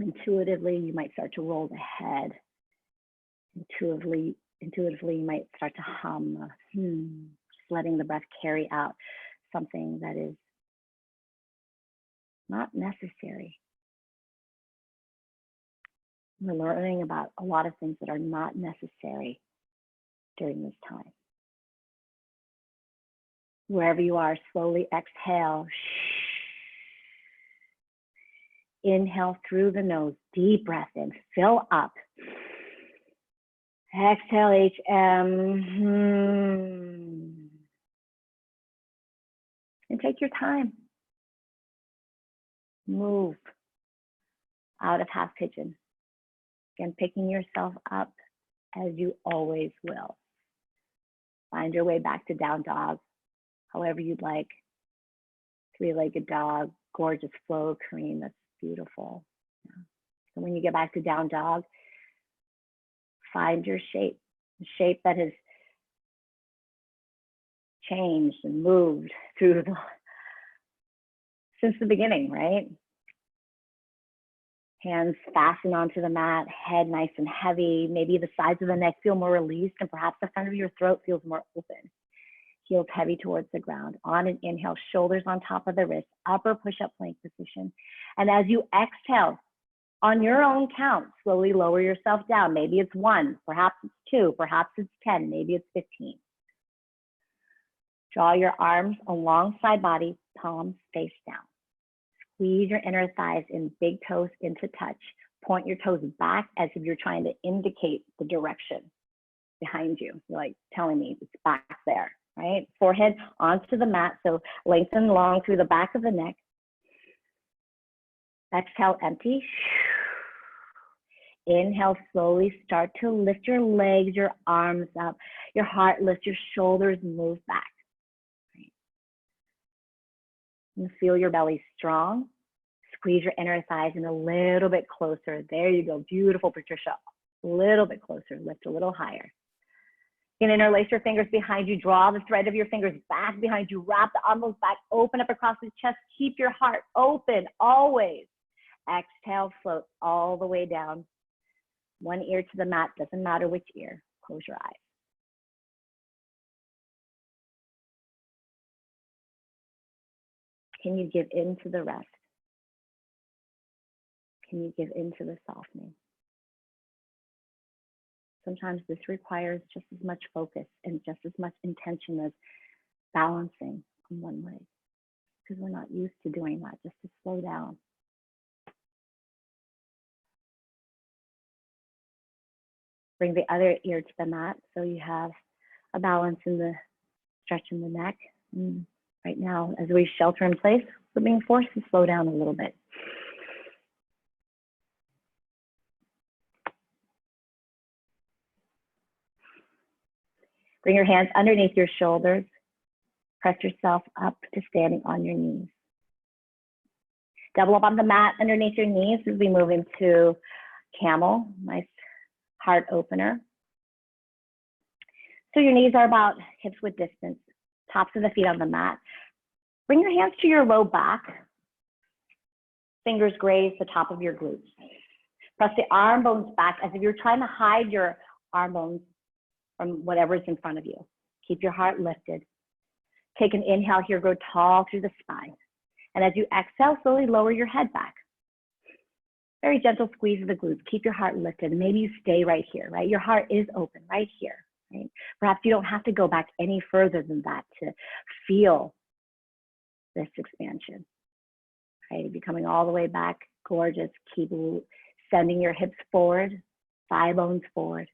Intuitively, you might start to roll the head. Intuitively, you might start to hum, just letting the breath carry out something that is not necessary. We're learning about a lot of things that are not necessary during this time. Wherever you are, slowly exhale. Inhale through the nose, deep breath in, fill up. Exhale, And take your time. Move out of half pigeon. Again, picking yourself up as you always will. Find your way back to down dog, however you'd like. Three-legged dog, gorgeous flow, Kareem, that's beautiful. Yeah. So when you get back to down dog, find your shape, the shape that has changed and moved through since the beginning, right? Hands fasten onto the mat, head nice and heavy. Maybe the sides of the neck feel more released, and perhaps the front of your throat feels more open. Heels heavy towards the ground. On an inhale, shoulders on top of the wrist, upper push-up plank position. And as you exhale, On your own count, slowly lower yourself down. Maybe it's 1, perhaps it's 2, perhaps it's 10, maybe it's 15. Draw your arms alongside body, palms face down. Squeeze your inner thighs in, big toes into touch. Point your toes back as if you're trying to indicate the direction behind you. You're like telling me it's back there, right? Forehead onto the mat, so lengthen long through the back of the neck. Exhale, empty. Inhale, slowly start to lift your legs, your arms up, your heart lifts, your shoulders move back. Right. And feel your belly strong. Squeeze your inner thighs in a little bit closer. There you go. Beautiful, Patricia. A little bit closer. Lift a little higher. You can interlace your fingers behind you. Draw the thread of your fingers back behind you. Wrap the elbows back. Open up across the chest. Keep your heart open always. Exhale, float all the way down. One ear to the mat. Doesn't matter which ear. Close your eyes. Can you give in to the rest? Can you give into the softening? Sometimes this requires just as much focus and just as much intention as balancing on one leg, because we're not used to doing that, just to slow down. Bring the other ear to the mat so you have a balance in the stretch in the neck. And right now, as we shelter in place, we're being forced to slow down a little bit. Bring your hands underneath your shoulders. Press yourself up to standing on your knees. Double up on the mat underneath your knees as we move into camel. Nice heart opener. So your knees are about hips width distance, tops of the feet on the mat. Bring your hands to your low back. Fingers graze the top of your glutes. Press the arm bones back as if you're trying to hide your arm bones from whatever's in front of you. Keep your heart lifted. Take an inhale here, grow tall through the spine. And as you exhale, slowly lower your head back. Very gentle squeeze of the glutes. Keep your heart lifted. And maybe you stay right here, right? Your heart is open right here, right? Perhaps you don't have to go back any further than that to feel this expansion, right? If you're coming all the way back, gorgeous. Keep sending your hips forward, thigh bones forward.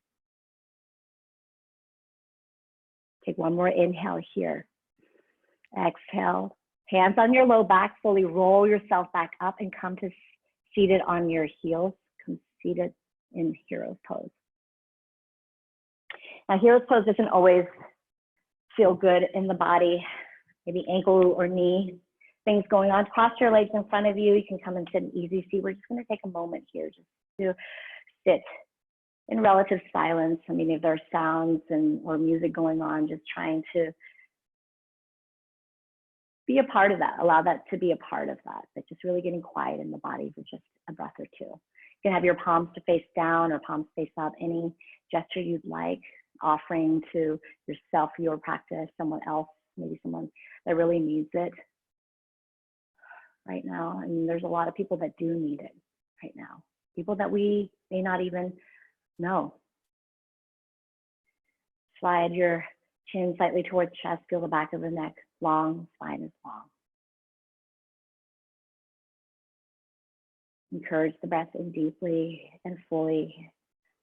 Take one more inhale here. Exhale, hands on your low back, slowly roll yourself back up and come to seated on your heels. Come seated in hero's pose. Now, hero's pose doesn't always feel good in the body, maybe ankle or knee things going on. Cross your legs in front of you. You can come and sit in easy seat. We're just going to take a moment here just to sit in relative silence. I mean, if there are sounds or music going on, just trying to be a part of that, allow that to be a part of that, but just really getting quiet in the body for just a breath or two. You can have your palms to face down or palms face up, any gesture you'd like, offering to yourself, your practice, someone else, maybe someone that really needs it right now. I mean, there's a lot of people that do need it right now, people that we may not even know. Slide your chin slightly towards chest, feel the back of the neck long, spine is long. Encourage the breath in deeply and fully.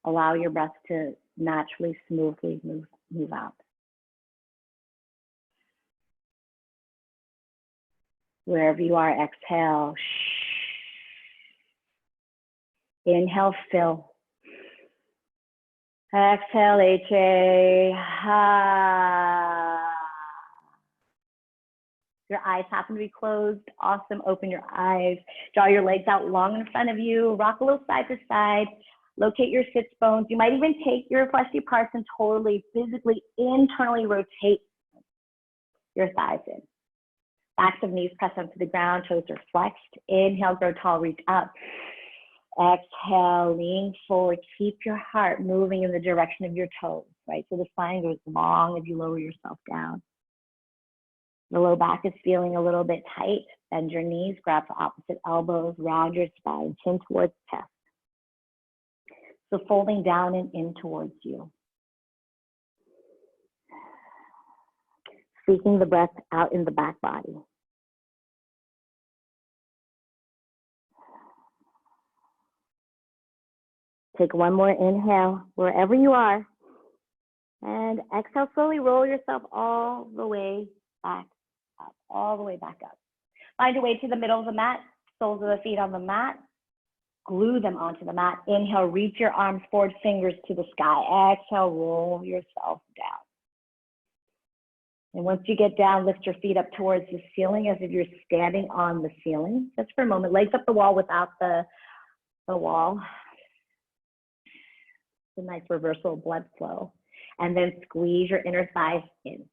Allow your breath to naturally, smoothly move out. Wherever you are, exhale. Inhale, fill. Exhale, HA. Your eyes happen to be closed. Awesome. Open your eyes. Draw your legs out long in front of you. Rock a little side to side. Locate your sits bones. You might even take your fleshy parts and totally, physically, internally rotate your thighs in. Backs of knees press onto the ground. Toes are flexed. Inhale, grow tall, reach up. Exhale, lean forward. Keep your heart moving in the direction of your toes, right? So the spine goes long as you lower yourself down. The low back is feeling a little bit tight. Bend your knees, grab the opposite elbows, round your spine, chin towards chest. So folding down and in towards you. Seeking the breath out in the back body. Take one more inhale wherever you are. And exhale, slowly roll yourself all the way back up, all the way back up. Find your way to the middle of the mat, soles of the feet on the mat. Glue them onto the mat. Inhale, reach your arms forward, fingers to the sky. Exhale, roll yourself down. And once you get down, lift your feet up towards the ceiling as if you're standing on the ceiling. Just for a moment, legs up the wall without the wall. It's a nice reversal of blood flow. And then squeeze your inner thighs in,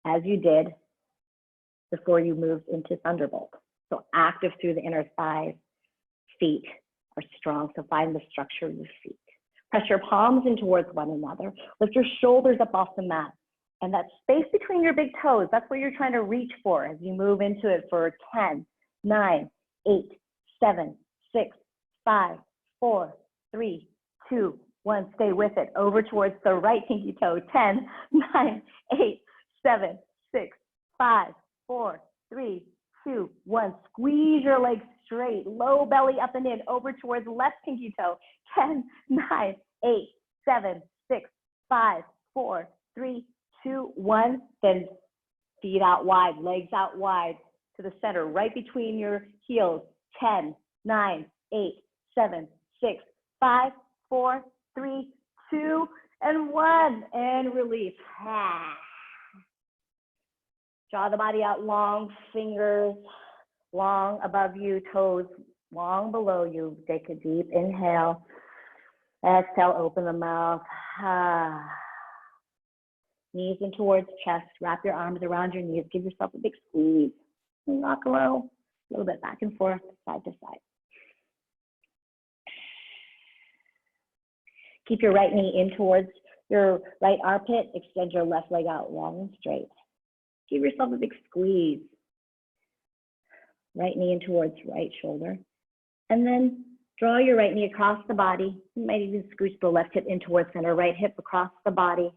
as you did before you moved into Thunderbolt. So active through the inner thighs. Feet are strong, so find the structure of your feet. Press your palms in towards one another. Lift your shoulders up off the mat. And that space between your big toes, that's what you're trying to reach for as you move into it for 10, 9, 8, 7, 6, 5, 4, 3, 2, 1. Stay with it. Over towards the right pinky toe. 10, 9, 8, 7, 6, 5, 4, 3, 2, 1. Squeeze your legs straight. Low belly up and in. Over towards left pinky toe. 10, 9, 8, 7, 6, 5, 4, 3, 2, 1. Then feet out wide, legs out wide to the center, right between your heels. 10, 9, 8, 7, 6, 5, 4, 3, 2, and 1. And release. Draw the body out long, fingers long above you, toes long below you. Take a deep inhale. Exhale, open the mouth. Knees in towards chest. Wrap your arms around your knees. Give yourself a big squeeze. Rock around a little bit back and forth, side to side. Keep your right knee in towards your right armpit. Extend your left leg out long and straight. Give yourself a big squeeze. Right knee in towards right shoulder. And then draw your right knee across the body. You might even scooch the left hip in towards center. Right hip across the body.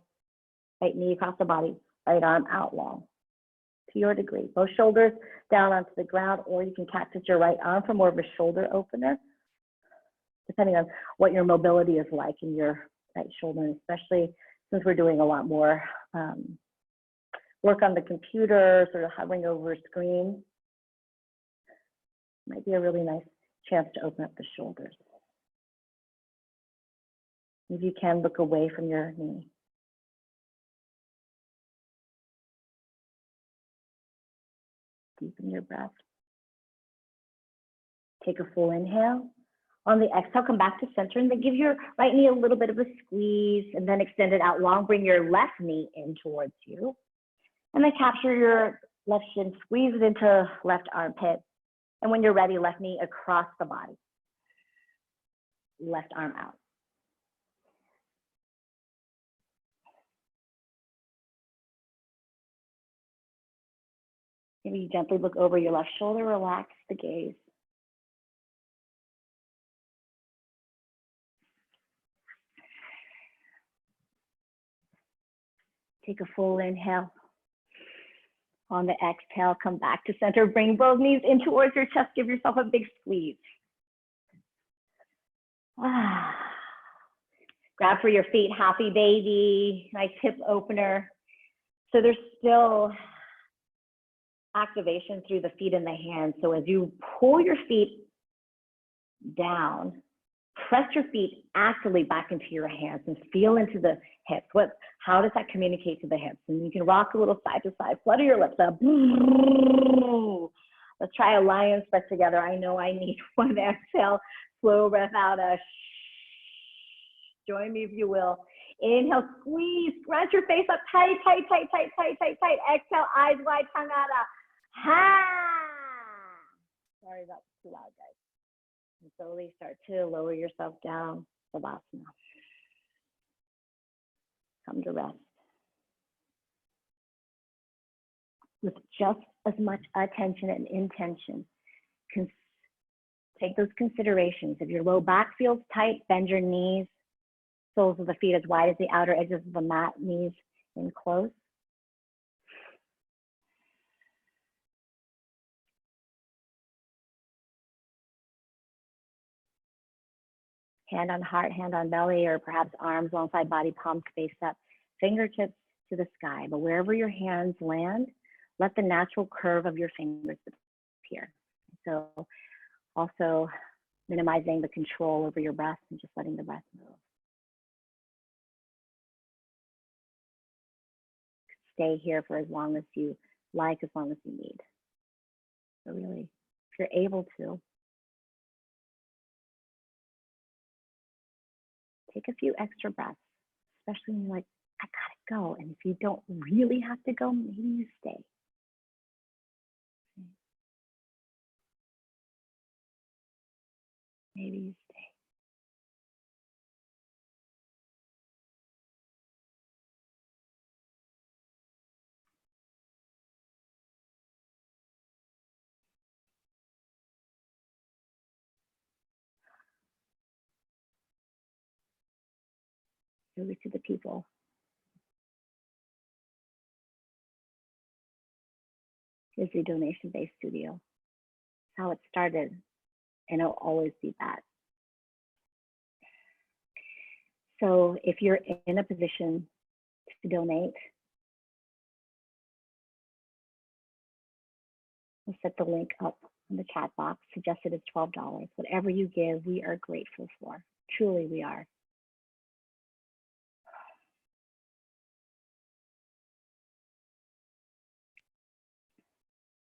Right knee across the body. Right arm out long to your degree. Both shoulders down onto the ground, or you can cactus your right arm for more of a shoulder opener, depending on what your mobility is like in your right shoulder, and especially since we're doing a lot more work on the computer, sort of hovering over a screen. Might be a really nice chance to open up the shoulders. If you can, look away from your knee. Deepen your breath. Take a full inhale. On the exhale, come back to center and then give your right knee a little bit of a squeeze and then extend it out long. Bring your left knee in towards you. And then capture your left shin, squeeze it into left armpit. And when you're ready, left knee across the body. Left arm out. Maybe you gently look over your left shoulder, relax the gaze. Take a full inhale. On the exhale, come back to center. Bring both knees in towards your chest. Give yourself a big squeeze. Grab for your feet, happy baby, nice hip opener. So there's still activation through the feet and the hands. So as you pull your feet down, press your feet actively back into your hands and feel into the hips. How does that communicate to the hips? And you can rock a little side to side, flutter your lips up. Let's try a lion's breath together. I know I need one. Exhale, slow breath out. Join me if you will. Inhale, squeeze, scrunch your face up tight, tight, tight, tight, tight, tight, tight. Exhale, eyes wide, tongue out. Ha! Sorry, that's too loud, guys. And slowly start to lower yourself down, Savasana. Come to rest. With just as much attention and intention. Take those considerations. If your low back feels tight, bend your knees, soles of the feet as wide as the outer edges of the mat, knees in close. Hand on heart, hand on belly, or perhaps arms alongside body, palms face up, fingertips to the sky. But wherever your hands land, let the natural curve of your fingers appear. So also minimizing the control over your breath and just letting the breath move. Stay here for as long as you like, as long as you need. So really, if you're able to, take a few extra breaths, especially when you're like, I gotta go. And if you don't really have to go, maybe you stay. Maybe you stay. Over to the people. Here's your donation-based studio. It's how it started, and it'll always be that. So if you're in a position to donate, we'll set the link up in the chat box. Suggested is $12. Whatever you give, we are grateful for. Truly, we are.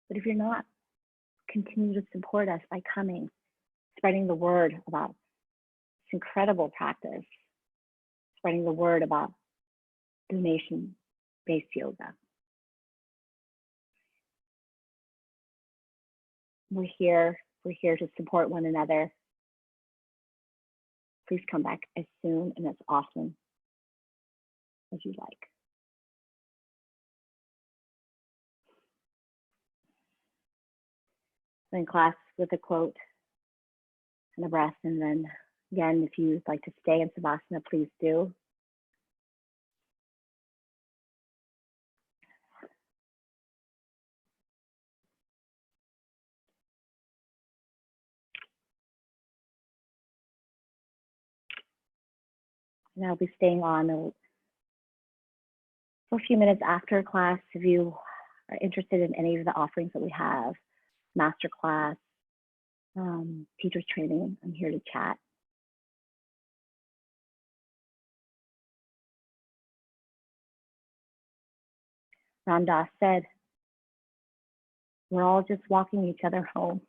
But if you're not, continue to support us by coming, spreading the word about this incredible practice, spreading the word about donation-based yoga. We're here to support one another. Please come back as soon and as often as you like. In class with a quote and a breath, and then again, if you'd like to stay in Savasana, please do. And I'll be staying on for a few minutes after class if you are interested in any of the offerings that we have, master class, teachers training. I'm here to chat. Ram Dass said, we're all just walking each other home.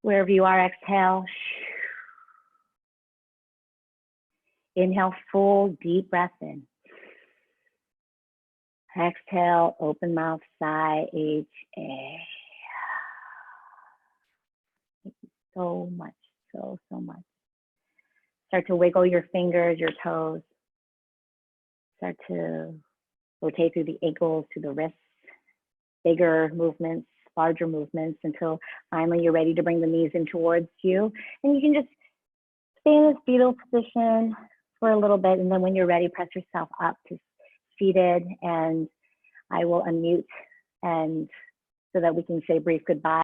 Wherever you are, exhale. Inhale, full, deep breath in. Exhale, open mouth, sigh, H-A. Thank you so much, so much. Start to wiggle your fingers, your toes. Start to rotate through the ankles to the wrists. Bigger movements, larger movements, until finally you're ready to bring the knees in towards you. And you can just stay in this fetal position for a little bit, and then when you're ready, press yourself up to seated, and I will unmute and so that we can say brief goodbye.